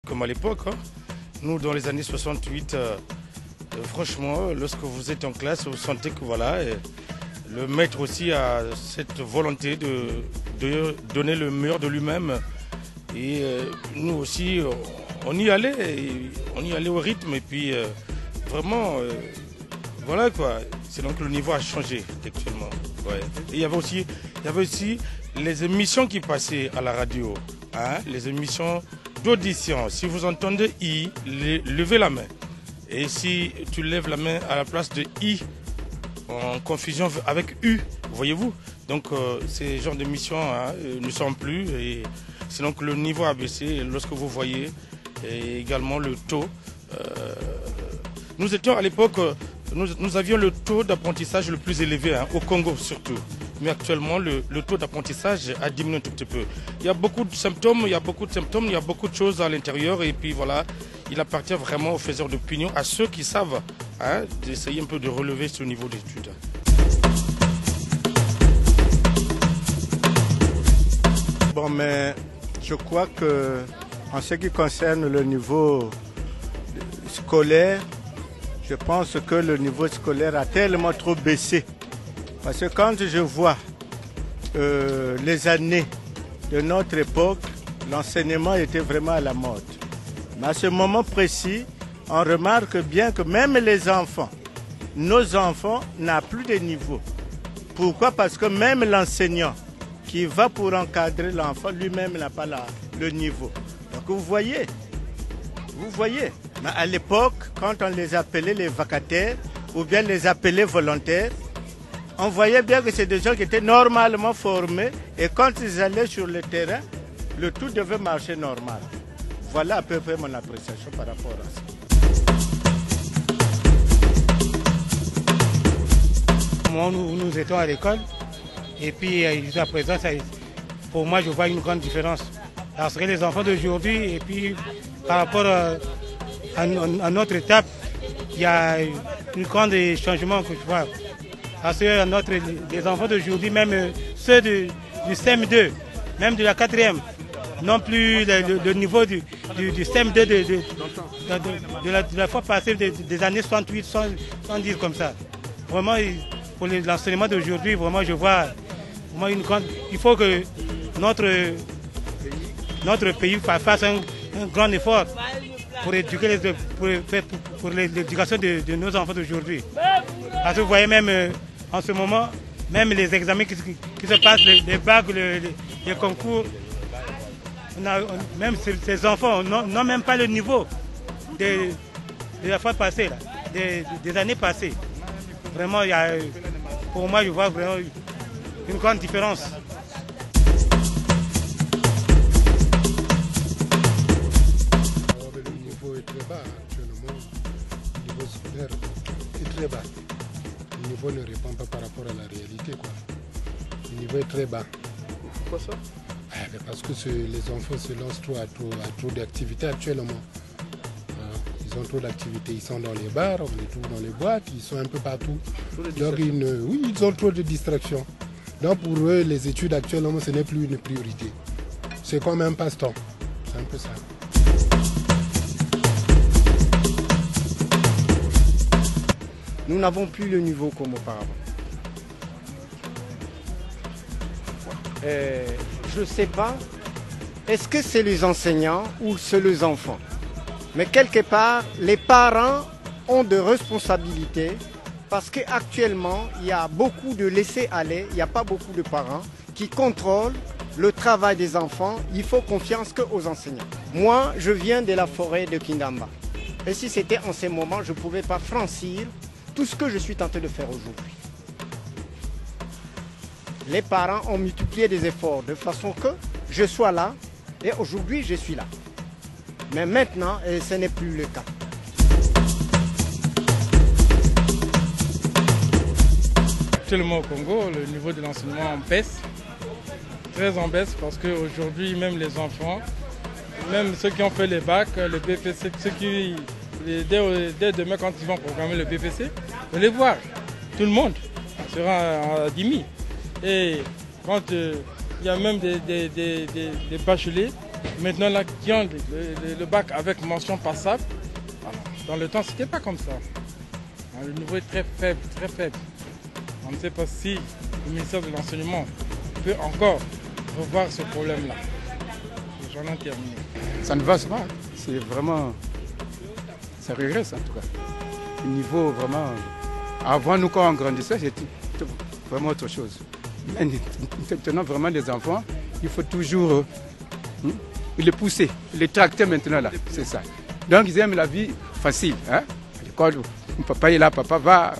Comme à l'époque, hein. Nous dans les années 68, franchement, lorsque vous êtes en classe, vous sentez que voilà, le maître aussi a cette volonté de donner le meilleur de lui-même. Et nous aussi, on y allait au rythme et puis vraiment, voilà quoi. C'est donc le niveau a changé actuellement. Ouais. Et il y avait aussi les émissions qui passaient à la radio, hein, les émissions d'audition. Si vous entendez I, levez la main. Et si tu lèves la main à la place de I, en confusion avec U, voyez-vous. Donc ces genres d'émissions hein, ne sont plus. Et c'est donc le niveau a baissé lorsque vous voyez et également le taux. Nous étions à l'époque, nous avions le taux d'apprentissage le plus élevé, hein, au Congo surtout. Mais actuellement, le taux d'apprentissage a diminué un tout petit peu. Il y a beaucoup de symptômes, il y a beaucoup de choses à l'intérieur. Et puis voilà, il appartient vraiment aux faiseurs d'opinion, à ceux qui savent, hein, d'essayer un peu de relever ce niveau d'études. Bon, mais je crois que en ce qui concerne le niveau scolaire, je pense que le niveau scolaire a tellement trop baissé. Parce que quand je vois les années de notre époque, l'enseignement était vraiment à la mode. Mais à ce moment précis, on remarque bien que même les enfants, nos enfants n'ont plus de niveau. Pourquoi? Parce que même l'enseignant qui va pour encadrer l'enfant, lui-même n'a pas le niveau. Donc vous voyez. Mais à l'époque, quand on les appelait les vacataires ou bien les appelait volontaires, on voyait bien que c'est des gens qui étaient normalement formés et quand ils allaient sur le terrain, le tout devait marcher normal. Voilà à peu près mon appréciation par rapport à ça. Nous étions à l'école et puis jusqu'à présent, pour moi, je vois une grande différence. Parce que les enfants d'aujourd'hui et puis par rapport à notre étape, il y a un grand changement que je vois. Parce que les enfants d'aujourd'hui, même ceux du CM2, même de la 4e, non plus le niveau du CM2 de la fois passée des années 68, 110 comme ça. Vraiment, pour l'enseignement d'aujourd'hui, vraiment, je vois vraiment une grande... Il faut que notre pays fasse un grand effort pour éduquer pour l'éducation de nos enfants d'aujourd'hui. Parce que vous voyez même en ce moment, même les examens qui se passent, les bacs, les concours, même ces enfants n'ont même pas le niveau de la fois passée, là, des années passées. Vraiment, pour moi, je vois vraiment une grande différence. Le niveau est très bas actuellement. Le niveau scolaire est très bas. Le niveau ne répond pas par rapport à la réalité, quoi. Le niveau est très bas. Pourquoi ça? Parce que les enfants se lancent à trop d'activités actuellement. Ils ont trop d'activités. Ils sont dans les bars, on les trouve dans les boîtes, ils sont un peu partout. Donc ils ont trop de distractions. Donc pour eux, les études actuellement, ce n'est plus une priorité. C'est comme un passe-temps. C'est un peu ça. Nous n'avons plus le niveau comme auparavant. Je ne sais pas, est-ce que c'est les enseignants ou c'est les enfants? Mais quelque part, les parents ont de responsabilités parce qu'actuellement, il y a beaucoup de laisser-aller, il n'y a pas beaucoup de parents qui contrôlent le travail des enfants. Il faut confiance qu'aux enseignants. Moi, je viens de la forêt de Kindamba. Et si c'était en ces moments, je ne pouvais pas franchir tout ce que je suis tenté de faire aujourd'hui. Les parents ont multiplié des efforts de façon que je sois là et aujourd'hui je suis là. Mais maintenant, ce n'est plus le cas. Actuellement au Congo, le niveau de l'enseignement baisse, très en baisse parce qu'aujourd'hui même les enfants, même ceux qui ont fait les bacs, le BPC, ceux qui, dès demain quand ils vont programmer le BPC, vous allez voir, tout le monde sera à 10 000. Et quand il y a même des bacheliers maintenant là, qui ont le bac avec mention passable. Alors, dans le temps, c'était pas comme ça. Le niveau est très faible, très faible. On ne sait pas si le ministère de l'Enseignement peut encore revoir ce problème-là. J'en ai terminé. Ça ne va pas. C'est vraiment... Ça régresse en tout cas. Le niveau vraiment... Avant, nous, quand on grandissait, c'était vraiment autre chose. Mais maintenant, vraiment, les enfants, il faut toujours les pousser, les tracter maintenant là. C'est ça. Donc, ils aiment la vie facile. Hein? À l'école, papa est là, papa va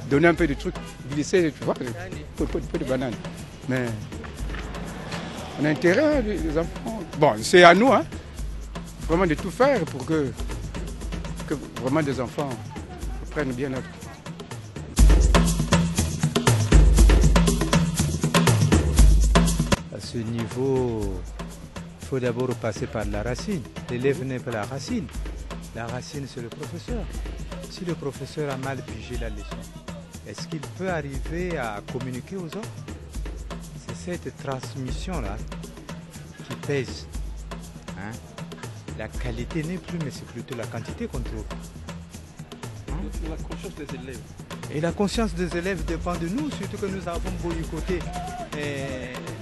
donner un peu de trucs, glisser, tu vois, un peu de bananes. Mais on a intérêt, les enfants. Bon, c'est à nous, hein, vraiment de tout faire pour que vraiment les enfants prennent bien notre. À ce niveau, il faut d'abord passer par la racine. L'élève n'est pas la racine. La racine, c'est le professeur. Si le professeur a mal pigé la leçon, est-ce qu'il peut arriver à communiquer aux autres? C'est cette transmission-là qui pèse. Hein? La qualité n'est plus, mais c'est plutôt la quantité qu'on trouve. Hein? La conscience des élèves. Et la conscience des élèves dépend de nous, surtout que nous avons boycotté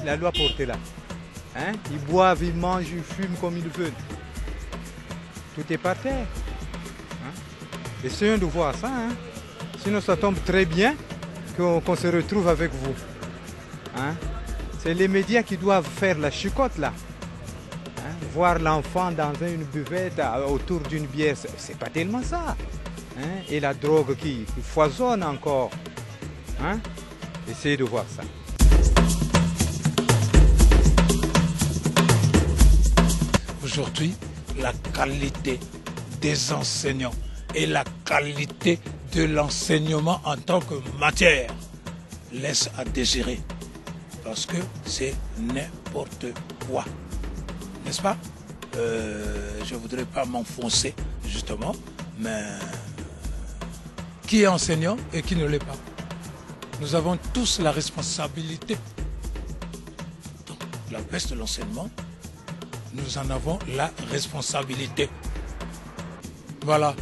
la loi Portela. Hein? Ils boivent, ils mangent, ils fument comme ils veulent. Tout est par terre. Hein? Essayons de voir ça. Hein? Sinon ça tombe très bien qu'on se retrouve avec vous. Hein? C'est les médias qui doivent faire la chicotte là. Hein? Voir l'enfant dans une buvette autour d'une bière, c'est pas tellement ça. Hein? Et la drogue qui foisonne encore. Hein? Essayez de voir ça. Aujourd'hui, la qualité des enseignants et la qualité de l'enseignement en tant que matière laisse à désirer. Parce que c'est n'importe quoi. N'est-ce pas? Je ne voudrais pas m'enfoncer, justement, mais qui est enseignant et qui ne l'est pas? Nous avons tous la responsabilité. Donc, la baisse de l'enseignement, nous en avons la responsabilité. Voilà.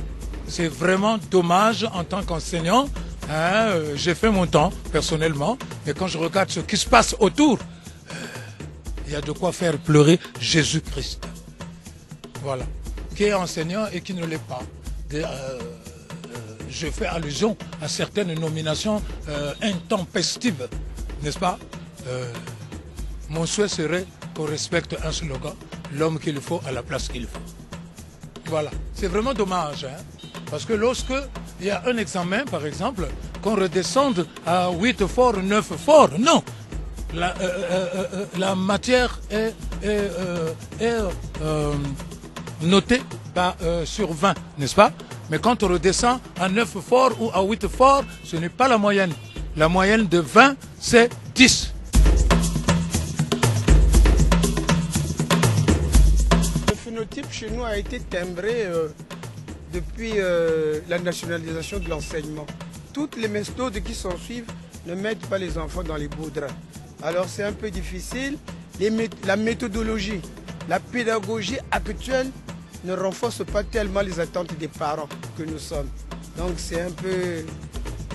C'est vraiment dommage en tant qu'enseignant. Hein, j'ai fait mon temps, personnellement, mais quand je regarde ce qui se passe autour, il y a de quoi faire pleurer Jésus-Christ. Voilà. Qui est enseignant et qui ne l'est pas. Je fais allusion à certaines nominations intempestives, n'est-ce pas? Mon souhait serait qu'on respecte un slogan, l'homme qu'il faut à la place qu'il faut. Voilà. C'est vraiment dommage, hein? Parce que lorsque il y a un examen, par exemple, qu'on redescende à 8 forts, 9 forts, non. La matière est notée sur 20, n'est-ce pas? Mais quand on redescend à 9 forts ou à 8 forts, ce n'est pas la moyenne. La moyenne de 20, c'est 10. Le phénotype chez nous a été timbré depuis la nationalisation de l'enseignement. Toutes les méthodes qui s'en suivent ne mettent pas les enfants dans les beaux draps. Alors c'est un peu difficile. La méthodologie, la pédagogie actuelle ne renforce pas tellement les attentes des parents que nous sommes. Donc c'est un peu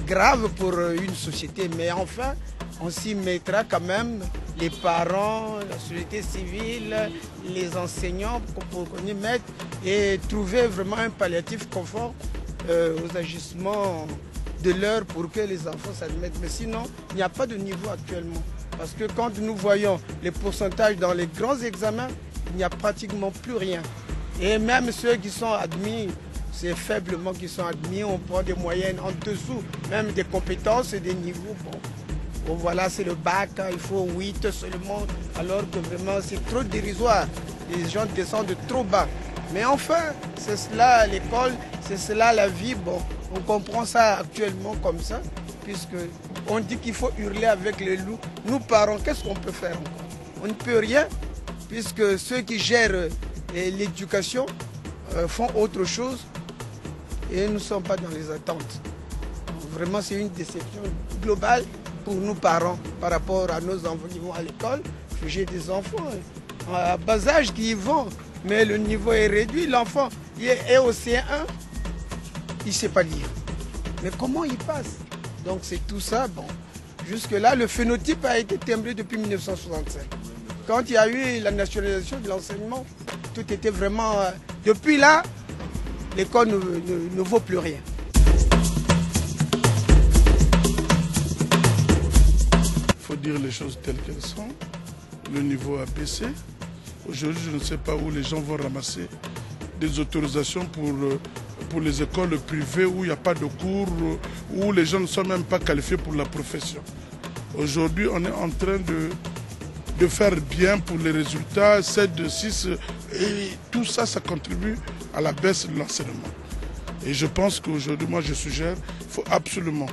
grave pour une société. Mais enfin, on s'y mettra quand même, les parents, la société civile, les enseignants, pour qu'on y mette et trouver vraiment un palliatif conforme aux agissements de l'heure pour que les enfants s'admettent. Mais sinon, il n'y a pas de niveau actuellement. Parce que quand nous voyons les pourcentages dans les grands examens, il n'y a pratiquement plus rien. Et même ceux qui sont admis, c'est faiblement qui sont admis, on prend des moyennes en dessous, même des compétences et des niveaux. Bon, voilà, c'est le bac, il faut 8 seulement, alors que vraiment c'est trop dérisoire. Les gens descendent trop bas. Mais enfin, c'est cela l'école, c'est cela la vie. Bon, on comprend ça actuellement comme ça, puisque on dit qu'il faut hurler avec les loups. Nous, parents, qu'est-ce qu'on peut faire encore? On ne peut rien, puisque ceux qui gèrent l'éducation font autre chose et nous ne sommes pas dans les attentes. Vraiment, c'est une déception globale pour nous, parents, par rapport à nos enfants qui vont à l'école. J'ai des enfants, à bas âge qui y vont, mais le niveau est réduit. L'enfant est au C1, il ne sait pas lire. Mais comment il passe? Donc c'est tout ça. Bon, jusque-là, le phénotype a été timbré depuis 1965. Quand il y a eu la nationalisation de l'enseignement, tout était vraiment... Depuis là, l'école ne vaut plus rien. Il faut dire les choses telles qu'elles sont. Le niveau a baissé. Aujourd'hui, je ne sais pas où les gens vont ramasser des autorisations pour les écoles privées où il n'y a pas de cours, où les gens ne sont même pas qualifiés pour la profession. Aujourd'hui, on est en train de faire bien pour les résultats, 7 de 6, et tout ça, ça contribue à la baisse de l'enseignement. Et je pense qu'aujourd'hui, moi je suggère, il faut absolument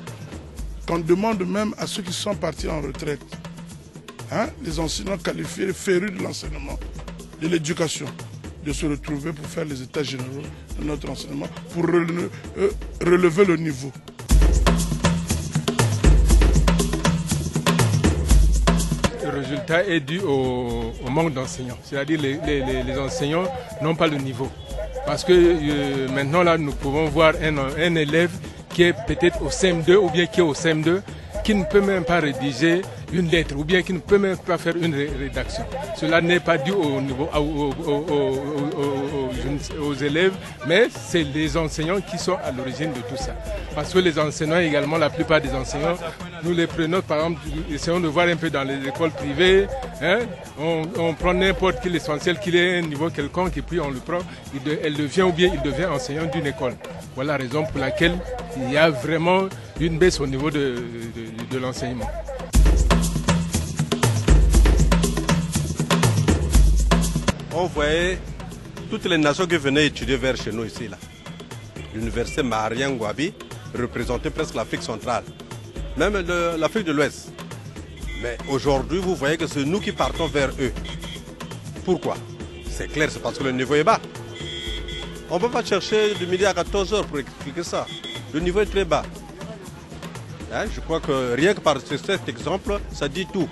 qu'on demande même à ceux qui sont partis en retraite, hein, les enseignants qualifiés, férus de l'enseignement, de l'éducation, de se retrouver pour faire les états généraux de notre enseignement, pour relever le niveau. Le résultat est dû au manque d'enseignants. C'est-à-dire les enseignants n'ont pas le niveau. Parce que maintenant, là, nous pouvons voir un élève qui est peut-être au CM2 ou bien qui est au CM2, qui ne peut même pas rédiger une lettre ou bien qui ne peut même pas faire une rédaction. Cela n'est pas dû aux élèves, mais c'est les enseignants qui sont à l'origine de tout ça. Parce que les enseignants également, la plupart des enseignants, nous les prenons, par exemple, essayons de voir un peu dans les écoles privées, hein, on prend n'importe quel essentiel qu'il ait un niveau quelconque et puis on le prend, elle devient ou bien il devient enseignant d'une école. Voilà la raison pour laquelle il y a vraiment une baisse au niveau de l'enseignement. On voyait toutes les nations qui venaient étudier vers chez nous ici. L'université Maria Ngouabi représentait presque l'Afrique centrale, même l'Afrique de l'Ouest. Mais aujourd'hui, vous voyez que c'est nous qui partons vers eux. Pourquoi? C'est clair, c'est parce que le niveau est bas. On ne peut pas chercher de midi à 14h pour expliquer ça. Le niveau est très bas. Hein, je crois que rien que par cet exemple, ça dit tout.